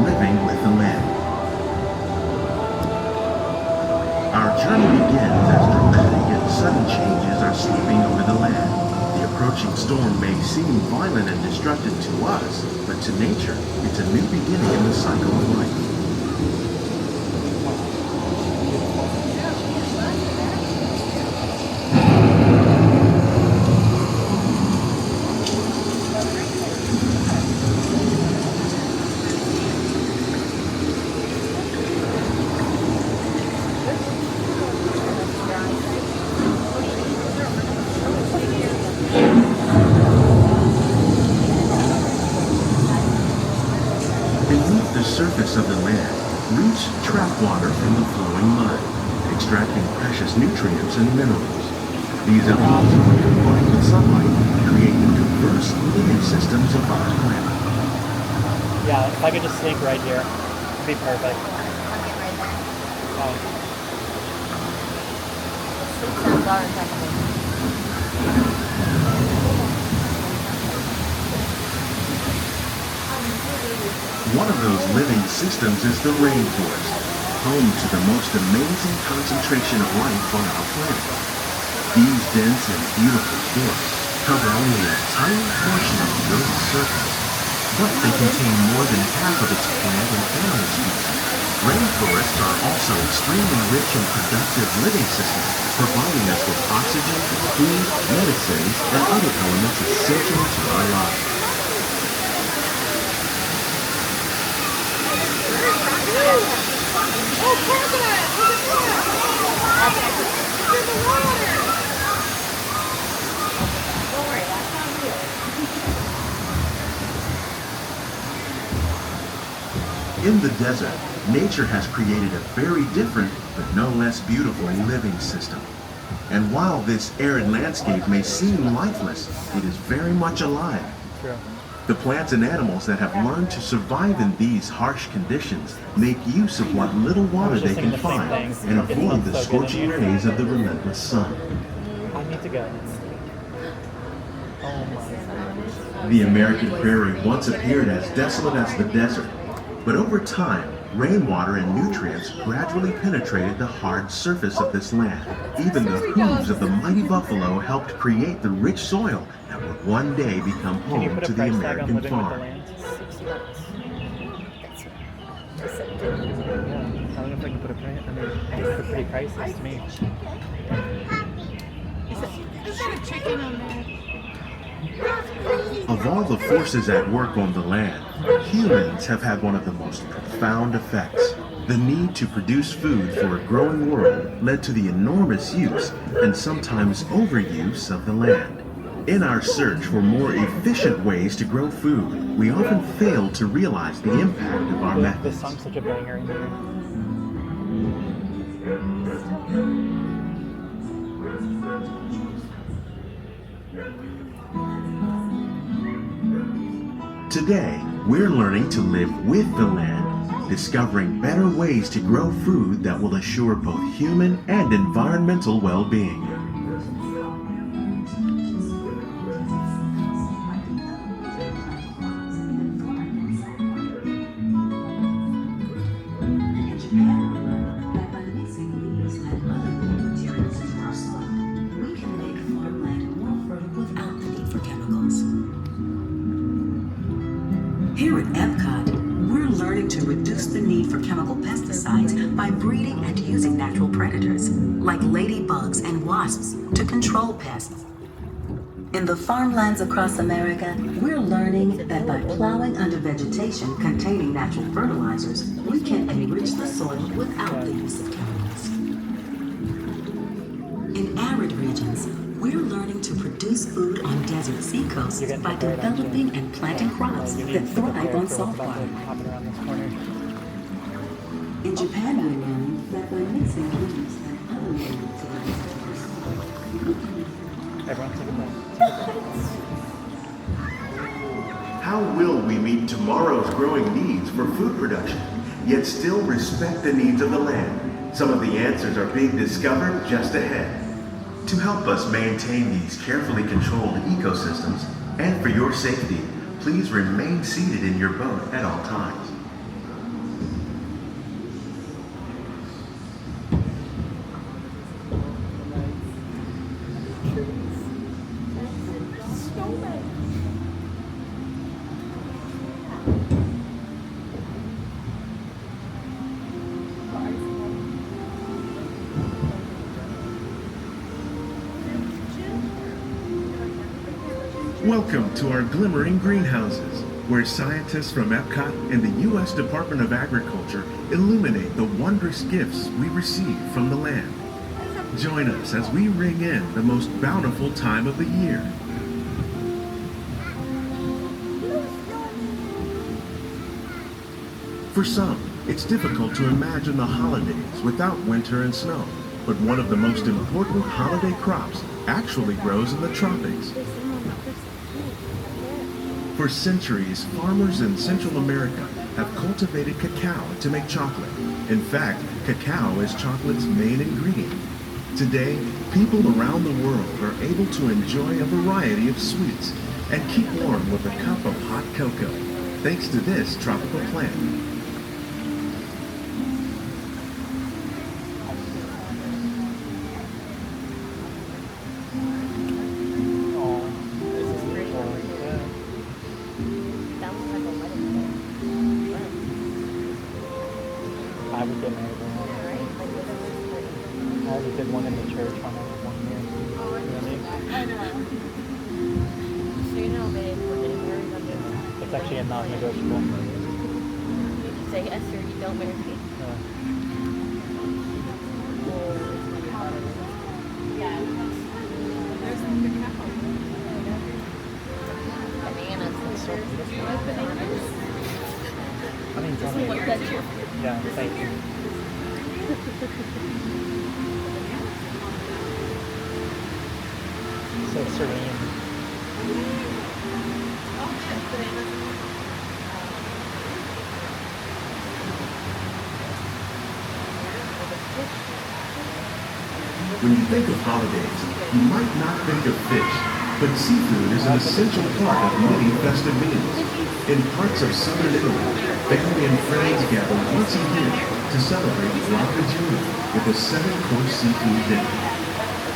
living with the land. Our journey begins as dramatic and sudden changes are sweeping over the land. The approaching storm may seem violent and destructive to us, but to nature, it's a new beginning in the cycle of life. Surface of the land, roots trap water from the flowing mud, extracting precious nutrients and minerals. These elements, when combined with sunlight, create the diverse living systems of our planet. Yeah, if I could just sleep right here, it'd be perfect. Sleep sounds are impeccable. One of those living systems is the rainforest, home to the most amazing concentration of life on our planet. These dense and beautiful forests cover only a tiny portion of the Earth's surface, but they contain more than half of its plant and animal species. Rainforests are also extremely rich and productive living systems, providing us with oxygen, food, medicines, and other elements essential to our lives. Oh, president! Look at that! It's in the water! Don't worry, that's not real. In the desert, nature has created a very different, but no less beautiful living system. And while this arid landscape may seem lifeless, it is very much alive. True. The plants and animals that have learned to survive in these harsh conditions make use of what little water they can find and avoid the scorching rays of the relentless sun. I need to go. Oh my God. The American prairie once appeared as desolate as the desert, but over time, rainwater and nutrients gradually penetrated the hard surface of this land. Even the hooves of the mighty buffalo helped create the rich soil that would one day become home to the American farm. I don't know if I can put a price. I mean, it's a pretty priceless to me. Is that a chicken on there? Of all the forces at work on the land, humans have had one of the most profound effects. The need to produce food for a growing world led to the enormous use and sometimes overuse of the land. In our search for more efficient ways to grow food, we often fail to realize the impact of our This methods. song's such a banger in here. Today, we're learning to live with the land, discovering better ways to grow food that will assure both human and environmental well-being. Here at EPCOT, we're learning to reduce the need for chemical pesticides by breeding and using natural predators, like ladybugs and wasps, to control pests. In the farmlands across America, we're learning that by plowing under vegetation containing natural fertilizers, we can enrich the soil without the use of chemicals. In arid regions, we're learning to produce food on desert seacoasts by developing and planting crops that thrive on salt water. In Japan, we're learning that by mixing leaves and other minerals Everyone's taking that. How will we meet tomorrow's growing needs for food production, yet still respect the needs of the land? Some of the answers are being discovered just ahead. To help us maintain these carefully controlled ecosystems, and for your safety, please remain seated in your boat at all times. Welcome to our Glimmering Greenhouses, where scientists from EPCOT and the U.S. Department of Agriculture illuminate the wondrous gifts we receive from the land. Join us as we ring in the most bountiful time of the year. For some, it's difficult to imagine the holidays without winter and snow, but one of the most important holiday crops actually grows in the tropics. For centuries, farmers in Central America have cultivated cacao to make chocolate. In fact, cacao is chocolate's main ingredient. Today, people around the world are able to enjoy a variety of sweets and keep warm with a cup of hot cocoa, thanks to this tropical plant. I would get married one. I already did one in the church when I was 1 year. Really? I know. So you know, babe, we're getting married on this. It's actually a non-negotiable. You say yes or you don't marry me. Yeah. There's some good apple. Bananas and So beautiful. you like bananas? I mean, tell me. That's your Yeah, thank you. So serene. When you think of holidays, you might not think of fish, but seafood is an essential part of many festive meals. In parts of southern Italy, family and friends gather once a year to celebrate La Regina with a 7-course seafood dinner.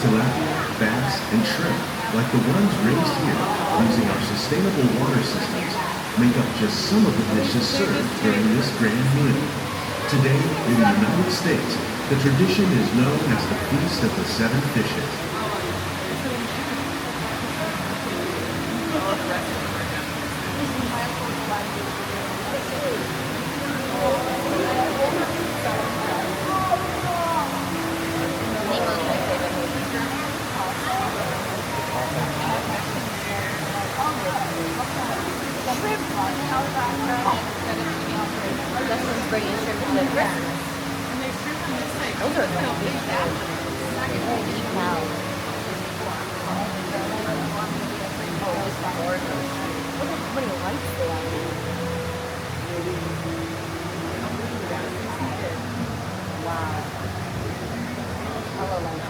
Tilapia, bass, and shrimp, like the ones raised here using our sustainable water systems, make up just some of the dishes served during this grand meal. Today, in the United States, the tradition is known as the Feast of the Seven Fishes. Justin's bringing shrimp to Christmas. Those are the big cows. Holy cow. Oh, it's gorgeous. Look at how many lights they have. Wow. Hello, lights.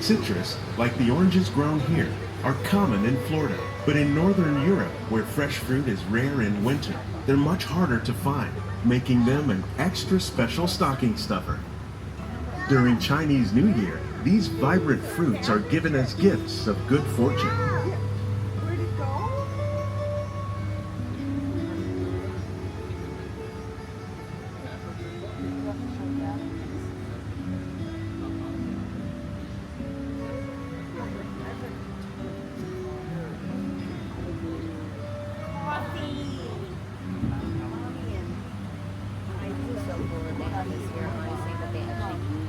Citrus, like the oranges grown here, are common in Florida, but in northern Europe, where fresh fruit is rare in winter, they're much harder to find, making them an extra special stocking stuffer. During Chinese New Year, these vibrant fruits are given as gifts of good fortune. Where'd it go?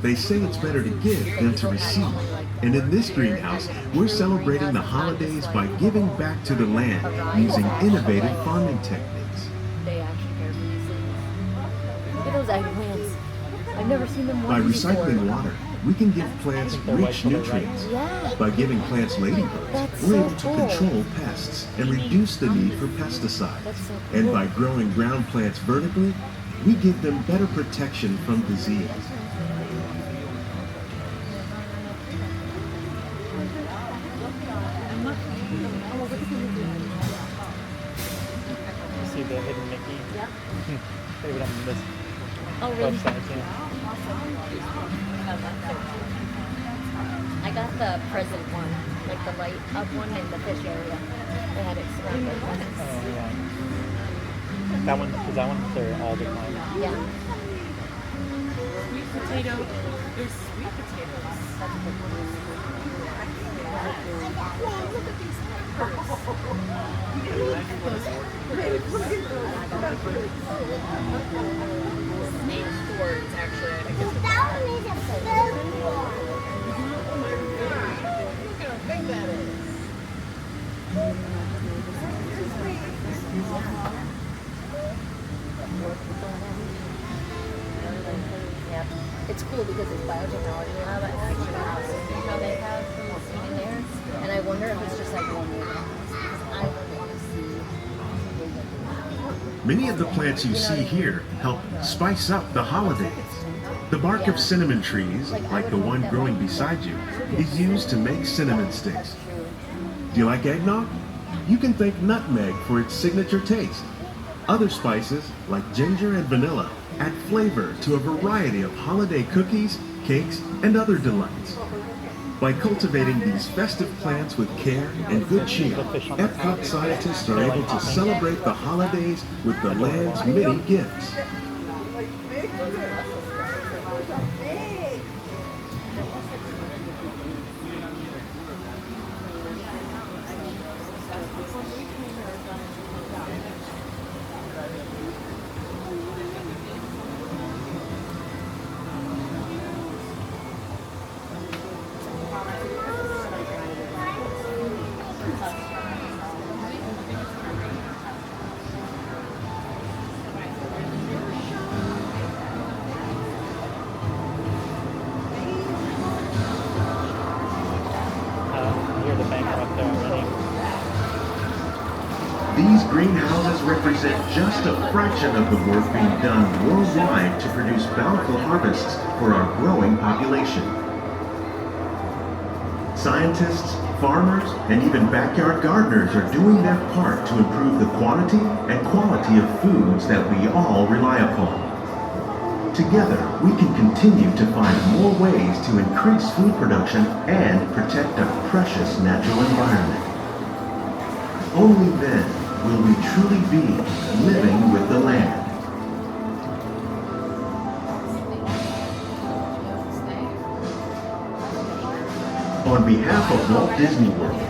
They say it's better to give than to receive. And in this greenhouse, we're celebrating the holidays by giving back to the land using innovative farming techniques. They actually care for these things. Look at those eggplants. I've never seen them By once recycling before. water, we can give plants rich nutrients. Yeah. By giving plants ladybugs, That's we're so able to cool. control pests and reduce the need for pesticides. That's so And cool. by growing ground plants vertically, we give them better protection from disease. See the hidden Mickey? Yeah. They would have this. Oh, really? Both sides, yeah. I got the present one, like the light up one in the fish area. They had it surrounded. Oh, yeah. That one, because that one, they're all declined. Yeah. potato. There's sweet potatoes. Whoa, look at these peppers. Snake gourds, actually, I think it's That one is a big one. Oh my god. Look how big that is. Yeah. It's cool because it's biotechnology lab and actually houses how they have food in there. And I wonder if it's just like one more house. Because I would want to see. Many of the plants you see here help spice up the holidays. The bark of cinnamon trees, like the one growing beside you, is used to make cinnamon sticks. Do you like eggnog? You can thank nutmeg for its signature taste. Other spices, like ginger and vanilla, add flavor to a variety of holiday cookies, cakes, and other delights. By cultivating these festive plants with care and good cheer, EPCOT scientists are able to celebrate the holidays with the land's many gifts. Hear the banker up there already. These greenhouses represent just a fraction of the work being done worldwide to produce bountiful harvests for our growing population. Scientists, farmers, and even backyard gardeners are doing their part to improve the quantity and quality of foods that we all rely upon. Together, we can continue to find more ways to increase food production and protect our precious natural environment. Only then will we truly be living with the land. On behalf of Walt Disney World,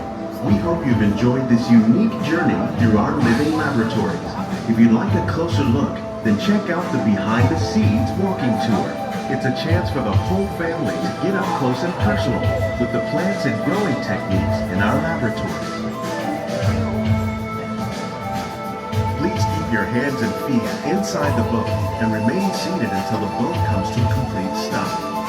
we hope you've enjoyed this unique journey through our living laboratories. If you'd like a closer look, then check out the Behind the Scenes walking tour. It's a chance for the whole family to get up close and personal with the plants and growing techniques in our laboratories. Please keep your hands and feet inside the boat and remain seated until the boat comes to a complete stop.